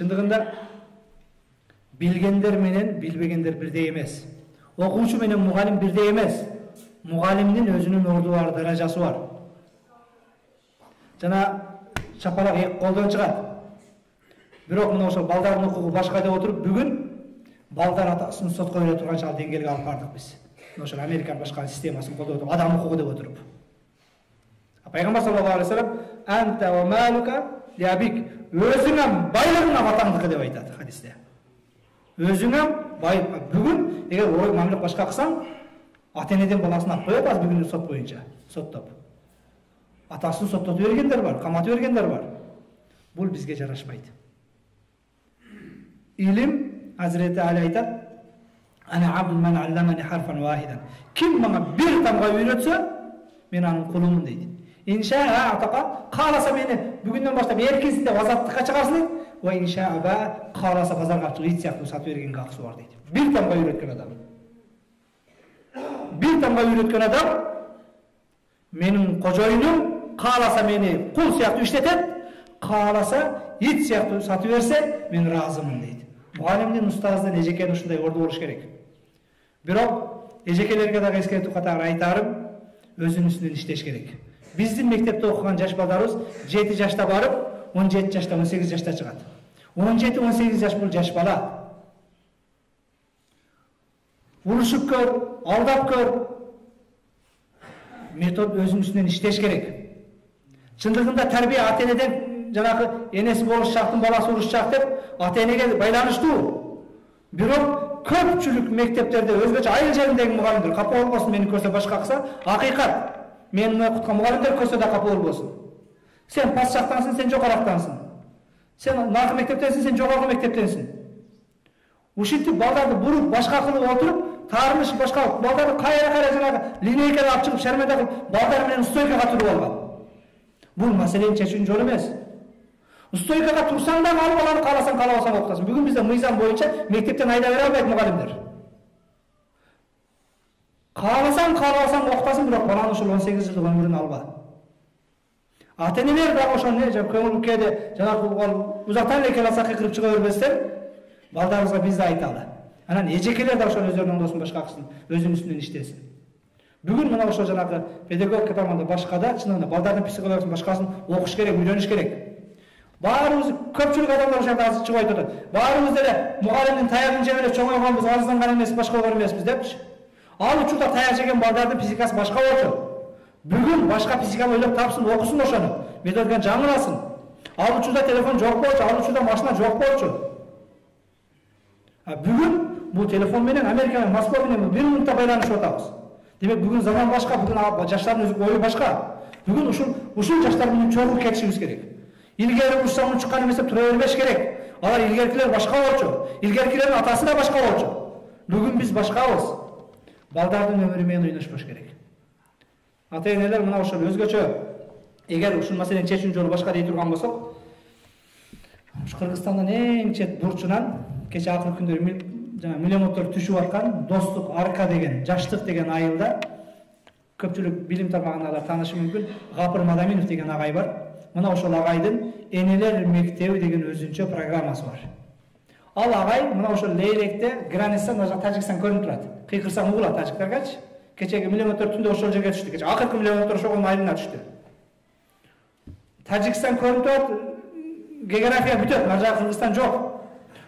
Чындыгында билгендер менен билбегендер бирдей эмес. Окуучу менен мугалим бирдей эмес. Мугалимдин өзүнүн орду бар, даражасы бар. Жана чапалак эки колдон чыгат. Бирок мына ошол балдардын укугу башка деп отуруп, бүгүн балдар атасын сотко бере турган чал деңгээлге алып бардык биз. Ошол Американын башка системасын колдоп отуруп, адам укугу деп отуруп. Пайгамбар саллаллаху алейхи ва саллям анта ва малука ли абик, өзүңө байлыгыңа атаңдыкы деп айтат хадисте. Өзүңө бай, бүгүн эгер ой мамиле башка кылсаң, ата-энеден баласын алып коет, азыр бүгүн сот боюнча соттоп. Атасын соттотуп бергендер бар, каматып бергендер бар. Бул бизге жарашпайт. Илим Hazreti Ali aytат: "Ana abdun man allamani harfan wahidan." Kim bana bir tamga öğretse, men anın kulumун deydi. İnşa ataka kalasa meni bugünden başlap erkesinde azatlıkka çıkarsın ve inşa ba kalasa pazarga çıkıp it siyaktуу satып берген kakısı var deydi. Bir tamga öğretken adam. Bir tamga öğretken adam menin kojoyunum kalasa meni kul siyaktуу işletet, kalasa it siyaktуу satып berse men razımın deydi. Muallimdin ustazdын эжекени ушундай орду болуш керек. Бирок эжекелерге дагы эскертүү катары айтарым, өзүнүн үстүнөн иштеш керек. Биздин мектепте окуган жаш балдарыбыз 7 жашта барып, 17 жашта, 18 жашта чыгат. 17-18 жаш бул жаш бала. Урушуп көр, алдап көр. Метод өзүнүн үстүнөн иштеш керек. Чындыгында тарбия ата-энеден жанагы энеси болуш шактын баласы урушчак деп ата-энеге байланыштуу. Бирок көпчүлүк мектептерде өзгөчө айыл жериндеги мугалимдер капа болбосун, мени көрсө башка кылса, акыйкат. Мени окуткан мугалимдер көрсө да капа болбосун. Сен пас жактансың, сен жогорактансың. Сен наркы мектептенсиң, сен жогорку мектептенсиң. Ушинтип балдарды буруп башка кылып отуруп, таарыныш башка балдарды кайра жанагы линейкада алып чыгып шермеде кылып балдар менен стойкага туруп алган. Бул маселени чечүүнүн жолу эмес. Стойкага турсаң да ал баланы кааласаң каалабасаң окутасың. Бүгүн бизде мыйзам боюнча мектептен айда бере албайт мугалимдер. Кааласаң окутасың, бирок баланы ошол 18 жылдык өмүрүн алба. Ата-энелер дагы ошону көңүл кээде жанагы узактан эле келсе кыйкырып чыга бербестен, балдарыбызга биз да айталы. Анан эжекелер да ошол өздөрүнүн оңдосун башка кылсын, өзүнүн үстүнөн иштесин. Бүгүн мына ошол жанагы педагогика тармагында башкада чынында балдардын психологиясын башкасын окуш керек, үйрөнүш керек. Баарыбыз көпчүлүк адамдар ошондо азыр чыгып айтып атат. Баарыбыз деле мугалимдин таягын жеп эле чоңойгонбуз, арызданган эмес, башка болгон эмеспиз депчи. Ал учурда таяк жеген балдардын психикасы башка болчу. Бүгүн башка психиканы ойлоп тапсын, окусын ошону. Методиканы жаңырасын. Ал учурда телефон жок болчу, ал учурда машина жок болчу. Бүгүн бул телефон менен Америка менен Москва менен 1 минутта байланышып атабыз. Демек бүгүн заман башка, бүгүн жаштардын өзү ою башка. Бүгүн ушул жаштар менен чогуу кетишибиз керек. Илгери урсаң чыккан эмес деп тура бербеш керек. Алар илгеркилер башка болчу. Илгеркилердин атасы да башка болчу. Бүгүн биз башкабыз. Балдардын өмүрү менен ойношпош керек. Ата-энелер мына ошол өзгөчө эгер ушул маселени чечүүнүн жолу башка дей турган болсок, Кыргызстандын эң чет бурчунан кече акыркы күндөр жана миллиондор түшүп аткан Достук Арка деген, Жаштык деген айылда көпчүлүк билим тармагындагылар таанышы мүмкүн, Гапыр Мадаминов деген агай бар. Мына ошол агайдын Энелер мектеби деген өзүнчө программасы бар. Ал агай мына ошол Лейлекте, Границадан Тажикстан көрүнүп турат. Кыйкырсаң угулат тажиктаргачы. Кечеги миллиондор түндө ошол жерге түштү. Кече акыркы миллиондор ошол айылына түштү. Тажикстан көрүнүп турат, география бүтөт, ар жагы Кыргызстан жок.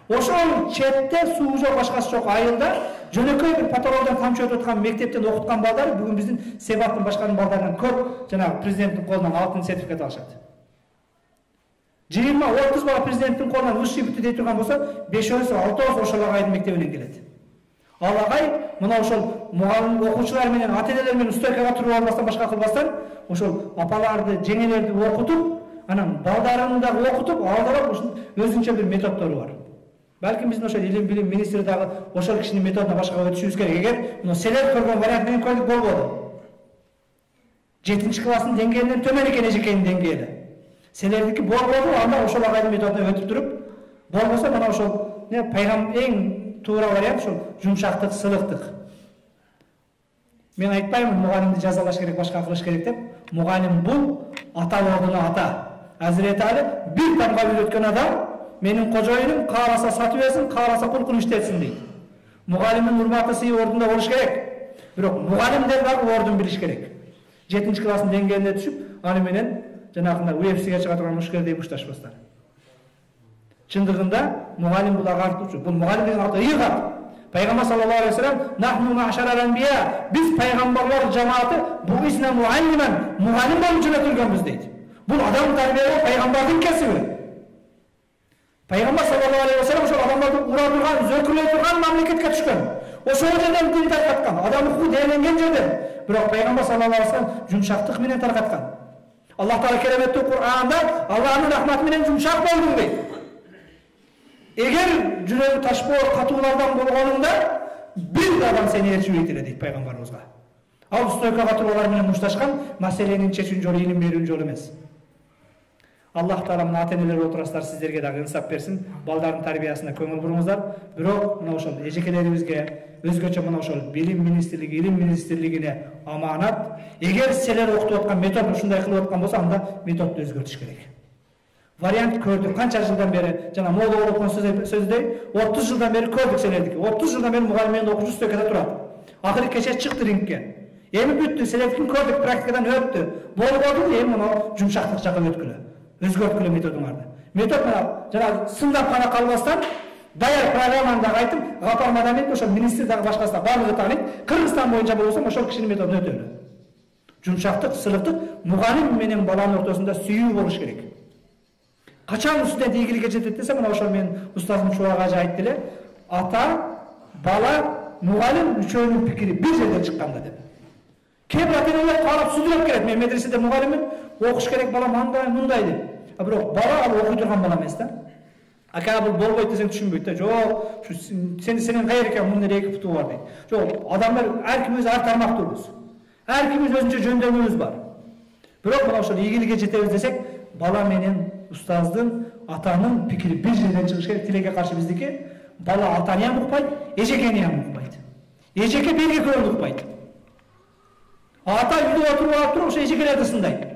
Ошол четте суу жок, башкасы жок айылда жөнөкөй бир патролдон тамчы өтүп аткан мектептен окуткан балдар бүгүн биздин Себаттын башканын балдарынан көп жанагы президенттин колунан алтын сертификат алышат. 20-30 бала президенттин колунан высший бүтү дей турган болсо, 5-6 ошол агайдын мектебинен келет. Ал агай мына ошол мугалим окуучулар менен ата-энелер менен стойкага туруп албастан башка кылбастан ошол апаларды, жеңелерди окутуп, анан балдарын да окутуп, алдырып өзүнчө бир методдору бар. Балким биздин ошол илим билим министри дагы ошол кишинин методуна башкага өтүшүбүз керек. Эгер мына селер көргөн вариант менен көрдүк болбоду. 7-класстын деңгээлинен төмөн экен эжекенин деңгээли. Селердики болбоду, анда ошол агайдын методуна өтүп туруп, болбосо мына ошол пайгам эң туура вариант ошол жумшактык, сылыктык. Мен айтпаймын мугалимди жазалаш керек, башка кылыш керек деп. Мугалим бул ата ордуна ата. Hazreti Ali bir тамга үйрөткөн адам менин кожоюнум кааласа сатып берсин, кааласа кулкун иштетсин дейт. Мугалимдин урматы сый ордунда болуш керек. Бирок мугалимдер бар ордун билиш керек. 7-класстын деңгээлине түшүп, аны менен жанагындай UFC-ге чыга турган мушкердей мушташпастар. Чындыгында мугалим бул агартуучу. Бул мугалимдин аты ыйгат. Пайгамбар саллаллаху алейхи ва саллям нахну маъшарал анбия, биз пайгамбарлар жамааты бу исна муаллиман, мугалим болуп жөнөтүлгөнбүз дейт. Бул адам тарбиялоо пайгамбардын кесиби. Пайгамбар саллаллаху алейхи ва саллям ошол адамдарды ура турган, зөкүрлөй турган мамлекетке түшкөн. Ошол жерден дин таркаткан, адам укугу дээленген жерден. Бирок пайгамбар саллаллаху алейхи ва саллям жумшактык менен таркаткан. Аллах Таала кереметтүү Кур'анда Аллахтын рахматы менен жумшак болдум дейт. Эгер жүрөгү ташбоор катуулардан болгонуңда бир адам сени ээрчибейт эле дейт пайгамбарыбызга. Ал стойкага туруп алар менен мушташкан маселенин чечүүн жолу илим берүүн жолу эмес. Аллах Таала мына ата-энелер отурасыздар, сиздерге дагы инсап берсин, балдардын тарбиясына көңүл буруңуздар. Бирок мына ошол эжекелерибизге өзгөчө мына ошол билим министрлиги, илим министрлигине аманат. Эгер силер окутуп аткан метод ушундай кылып аткан болсо, анда методду өзгөртүш керек. Вариант көрдүк. Канча жылдан бери жана мола окуган сөздөй 30 жылдан бери көрдүк силердики. 30 жылдан бери мугалим менен окуучу стойкада турат. Акыры кече чыкты рингке. Эми бүттү, силердикин көрдүк, практикадан өттү. Болбоду, эми мына жумшактык жакка өткүлө. Өзгөрткүлө методуңарды. Метод жана сындап гана калбастан даяр программаны айтып, Гапар Мадамин ошол министр дагы башкасы барлыгы тааныйт. Кыргызстан боюнча болсо ошол кишинин методун өтөлү. Жумшактык, сылыктык мугалим менен баланын ортосунда сүйүү болуш керек. Качан студент ийгиликке жетет десе, мына ошол менин устазым Чубак ажы айтты эле, ата, бала, мугалим үчөөнүн пикири бир жерден чыкканда деп. Кээ бир ата-энелер карап сүдүрөп келет, мен медреседе мугалиммин, окуш керек балам андай, мындай деп. Бирок бала ал окуй турган бала эмес да. Ака бул болбойт десең түшүнбөйт да. Жок, сенин кайер экен, мунун эки путу бар дейт. Жок, адамдар ар кимибиз ар тармактуубуз. Ар кимибиз өзүнчө жөндөмүбүз бар. Бирок мына ошол ийгиликке жетебиз десек, бала менен устаздын, атанын пикири бир жерден чыгыш керек. Тилекке каршы биздики бала атаны ham укпайт, эжекени ham укпайт. Эжеке бирге көрүп укпайт. Ата үйдө отуруп алып туруп ошо эжекелерди сындайт.